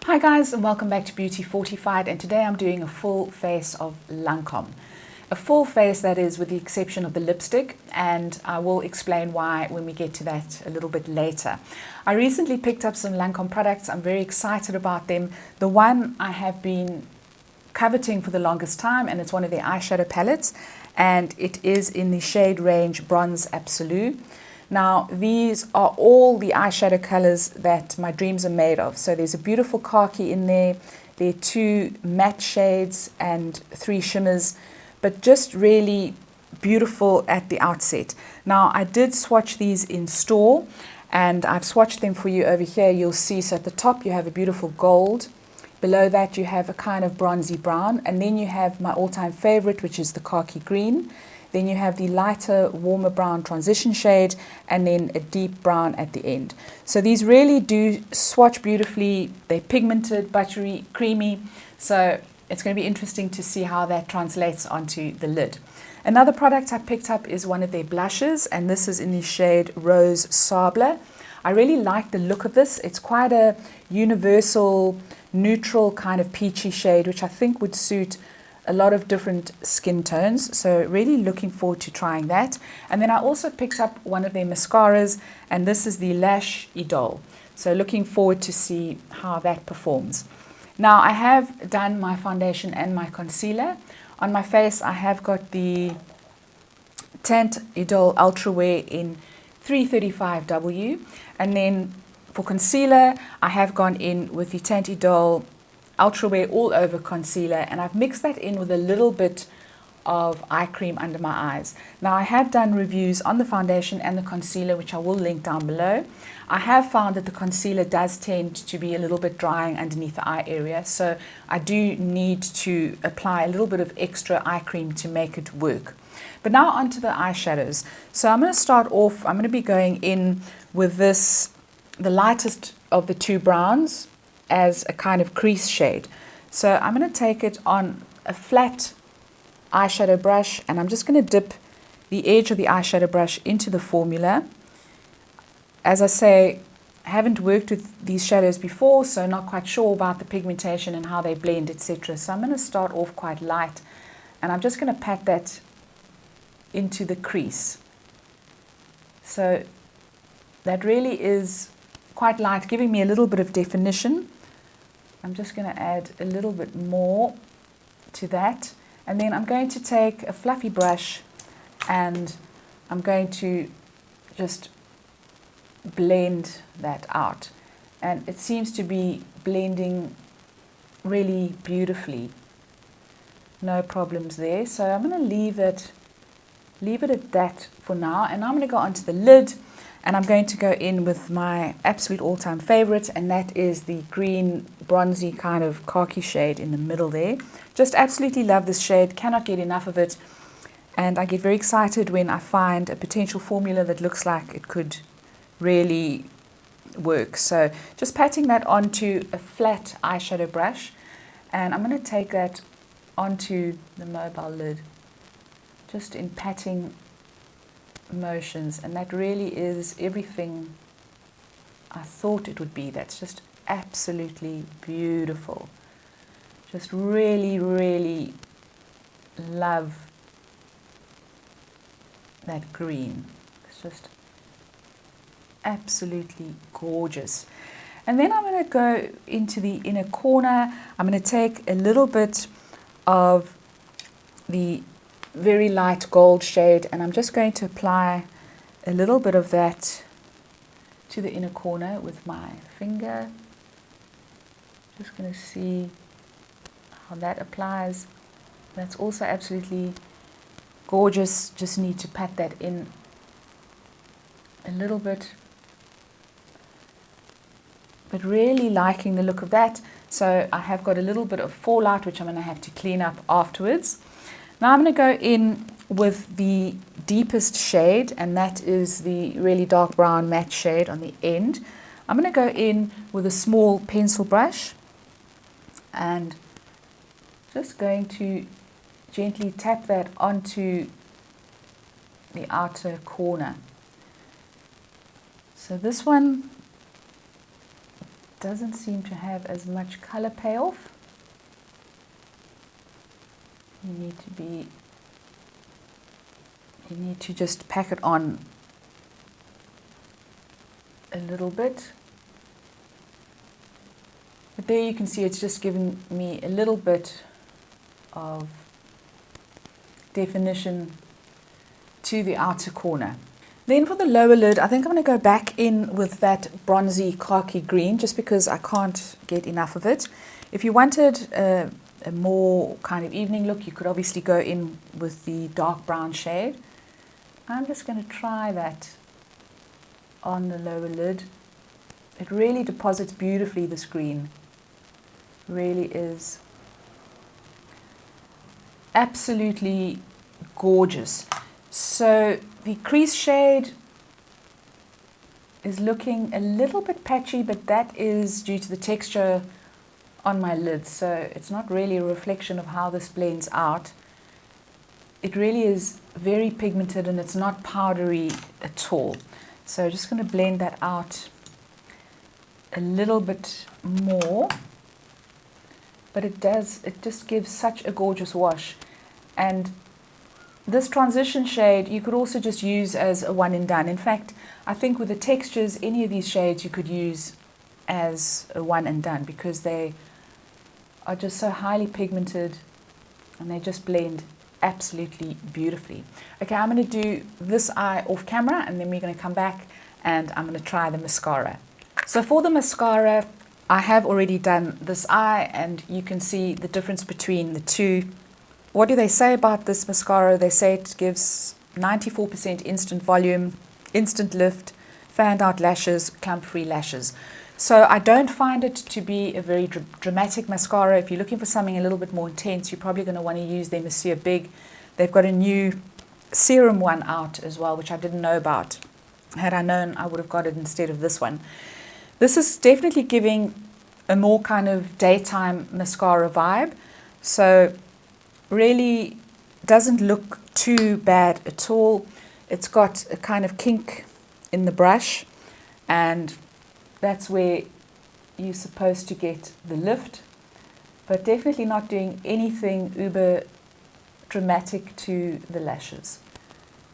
Hi guys, and welcome back to Beauty Fortified, and today I'm doing a full face of Lancome. A full face, that is, with the exception of the lipstick, and I will explain why when we get to that a little bit later. I recently picked up some Lancome products. I'm very excited about them. The one I have been coveting for the longest time, and it's one of their eyeshadow palettes, and it is in the shade range Bronze Absolute. Now, these are all the eyeshadow colors that my dreams are made of. So there's a beautiful khaki in there, there are 2 matte shades and 3 shimmers, but just really beautiful at the outset. Now, I did swatch these in store, and I've swatched them for you over here. You'll see, so at the top you have a beautiful gold. Below that you have a kind of bronzy brown, and then you have my all-time favorite, which is the khaki green. Then you have the lighter, warmer brown transition shade, and then a deep brown at the end. So these really do swatch beautifully. They're pigmented, buttery, creamy. So it's going to be interesting to see how that translates onto the lid. Another product I picked up is one of their blushes, and this is in the shade Rose Sable. I really like the look of this. It's quite a universal, neutral kind of peachy shade, which I think would suit a lot of different skin tones, so really looking forward to trying that. And then I also picked up one of their mascaras, and this is the Lash Idol, so looking forward to see how that performs. Now, I have done my foundation and my concealer. On my face I have got the Teint Idol Ultra Wear in 335W, and then for concealer I have gone in with the Teint Idol Ultra Wear All Over Concealer, and I've mixed that in with a little bit of eye cream under my eyes. Now, I have done reviews on the foundation and the concealer, which I will link down below. I have found that the concealer does tend to be a little bit drying underneath the eye area, so I do need to apply a little bit of extra eye cream to make it work. But now onto the eyeshadows. So I'm going to start off, I'm going to be going in with this, the lightest of the 2 browns, as a kind of crease shade. So I'm going to take it on a flat eyeshadow brush, and I'm just going to dip the edge of the eyeshadow brush into the formula. As I say, I haven't worked with these shadows before, so not quite sure about the pigmentation and how they blend, etc. So I'm going to start off quite light, and I'm just going to pat that into the crease. So that really is quite light, giving me a little bit of definition. I'm just going to add a little bit more to that, and then I'm going to take a fluffy brush and I'm going to just blend that out, and it seems to be blending really beautifully. No problems there, so I'm going to leave it at that for now, and I'm going to go onto the lid. And I'm going to go in with my absolute all-time favorite, and that is the green bronzy kind of khaki shade in the middle there. Just absolutely love this shade, cannot get enough of it, and I get very excited when I find a potential formula that looks like it could really work. So just patting that onto a flat eyeshadow brush, and I'm going to take that onto the mobile lid, just in patting motions, and that really is everything I thought it would be. That's just absolutely beautiful. Just really, really love that green. It's just absolutely gorgeous. And then I'm going to go into the inner corner. I'm going to take a little bit of the very light gold shade, and I'm just going to apply a little bit of that to the inner corner with my finger. Just going to see how that applies. That's also absolutely gorgeous. Just need to pat that in a little bit, but really liking the look of that. So I have got a little bit of fallout, which I'm going to have to clean up afterwards. Now I'm going to go in with the deepest shade, and that is the really dark brown matte shade on the end. I'm going to go in with a small pencil brush and just going to gently tap that onto the outer corner. So this one doesn't seem to have as much color payoff. You need to just pack it on a little bit. But there you can see it's just giving me a little bit of definition to the outer corner. Then for the lower lid, I think I'm going to go back in with that bronzy khaki green just because I can't get enough of it. If you wanted a more kind of evening look, you could obviously go in with the dark brown shade. I'm just going to try that on the lower lid. It really deposits beautifully, this green. Really is absolutely gorgeous. So the crease shade is looking a little bit patchy, but that is due to the texture on my lid. So it's not really a reflection of how this blends out. It really is very pigmented and it's not powdery at all. So just going to blend that out a little bit more. But it just gives such a gorgeous wash. And this transition shade you could also just use as a one and done. In fact, I think with the textures, any of these shades you could use as a one and done because they are just so highly pigmented and they just blend absolutely beautifully. Okay, I'm going to do this eye off camera and then we're going to come back and I'm going to try the mascara. So for the mascara, I have already done this eye and you can see the difference between the two. What do they say about this mascara? They say it gives 94% instant volume, instant lift, fanned out lashes, clump-free lashes. So I don't find it to be a very dramatic mascara. If you're looking for something a little bit more intense, you're probably going to want to use their Monsieur Big. They've got a new serum one out as well, which I didn't know about. Had I known, I would have got it instead of this one. This is definitely giving a more kind of daytime mascara vibe. So really doesn't look too bad at all. It's got a kind of kink in the brush and that's where you're supposed to get the lift, but definitely not doing anything uber dramatic to the lashes.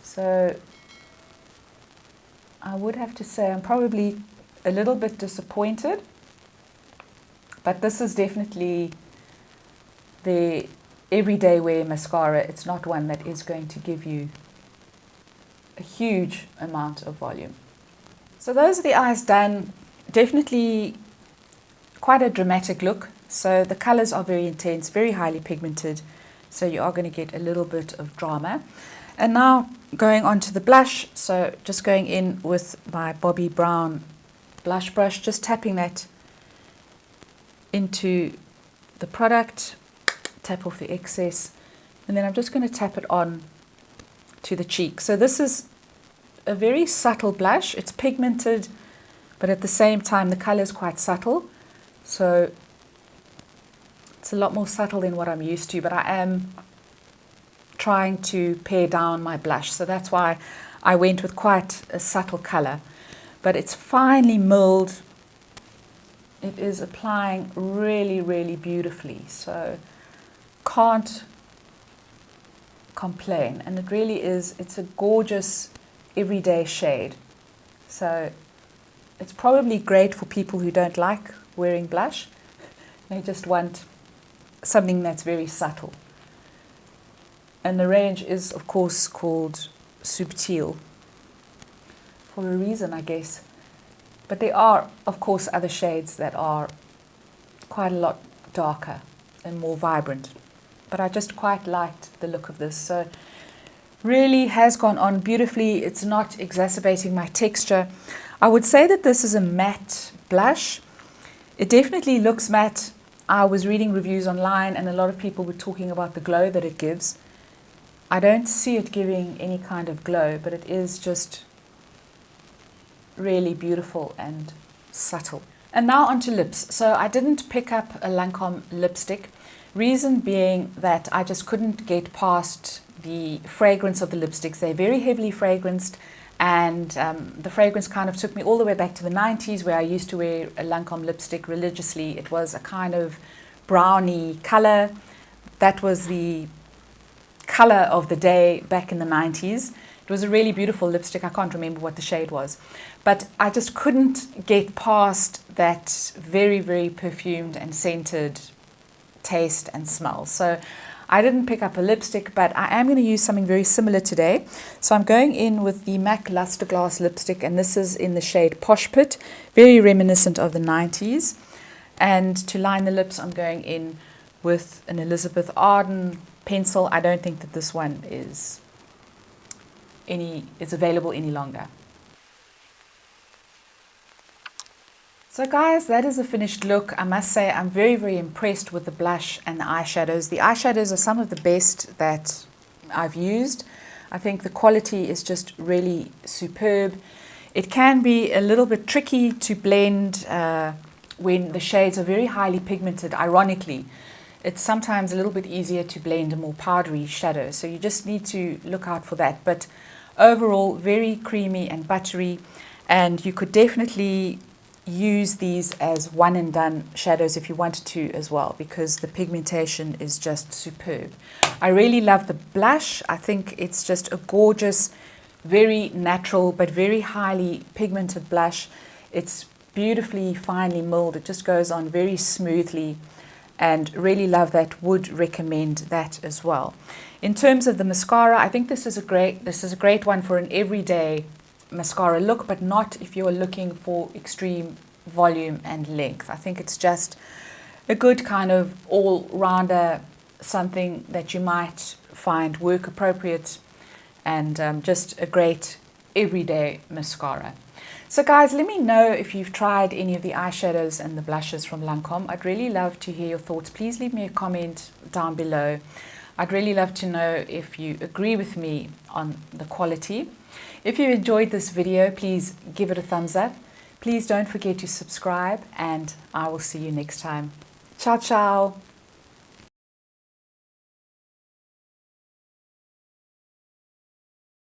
So I would have to say I'm probably a little bit disappointed, but this is definitely the everyday wear mascara. It's not one that is going to give you a huge amount of volume. So those are the eyes done. Definitely quite a dramatic look. So the colors are very intense, very highly pigmented. So you are going to get a little bit of drama. And now going on to the blush. So just going in with my Bobbi Brown blush brush, just tapping that into the product, tap off the excess, and then I'm just going to tap it on to the cheek. So this is a very subtle blush. It's pigmented, but at the same time the color is quite subtle. So it's a lot more subtle than what I'm used to, but I am trying to pare down my blush. So that's why I went with quite a subtle color, but it's finely milled. It is applying really, really beautifully. So can't complain. And it really is, it's a gorgeous everyday shade. So it's probably great for people who don't like wearing blush. They just want something that's very subtle. And the range is, of course, called Subtil for a reason, I guess. But there are, of course, other shades that are quite a lot darker and more vibrant. But I just quite liked the look of this. So really has gone on beautifully. It's not exacerbating my texture. I would say that this is a matte blush. It definitely looks matte. I was reading reviews online and a lot of people were talking about the glow that it gives. I don't see it giving any kind of glow, but it is just really beautiful and subtle. And now onto lips. So I didn't pick up a Lancome lipstick. Reason being that I just couldn't get past the fragrance of the lipsticks. They're very heavily fragranced and the fragrance kind of took me all the way back to the 90s, where I used to wear a Lancome lipstick religiously. It was a kind of browny color. That was the color of the day back in the 90s. It was a really beautiful lipstick. I can't remember what the shade was, but I just couldn't get past that very, very perfumed and scented taste and smell. So I didn't pick up a lipstick, but I am going to use something very similar today. So I'm going in with the MAC Luster Glass lipstick, and this is in the shade Posh Pit, very reminiscent of the 90s. And to line the lips, I'm going in with an Elizabeth Arden pencil. I don't think that this one is available any longer. So guys, that is the finished look. I must say I'm very, very impressed with the blush and the eyeshadows. The eyeshadows are some of the best that I've used. I think the quality is just really superb. It can be a little bit tricky to blend when the shades are very highly pigmented, ironically. It's sometimes a little bit easier to blend a more powdery shadow, so you just need to look out for that. But overall, very creamy and buttery, and you could definitely use these as one and done shadows if you wanted to as well, because the pigmentation is just superb. I really love the blush. I think it's just a gorgeous, very natural but very highly pigmented blush. It's beautifully finely milled. It just goes on very smoothly, and really love that. Would recommend that as well. In terms of the mascara, I think this is a great one for an everyday mascara look, but not if you're looking for extreme volume and length. I think it's just a good kind of all-rounder, something that you might find work appropriate, and just a great everyday mascara. So guys, let me know if you've tried any of the eyeshadows and the blushes from Lancome. I'd really love to hear your thoughts. Please leave me a comment down below. I'd really love to know if you agree with me on the quality. If you enjoyed this video, please give it a thumbs up. Please don't forget to subscribe, and I will see you next time. Ciao, ciao.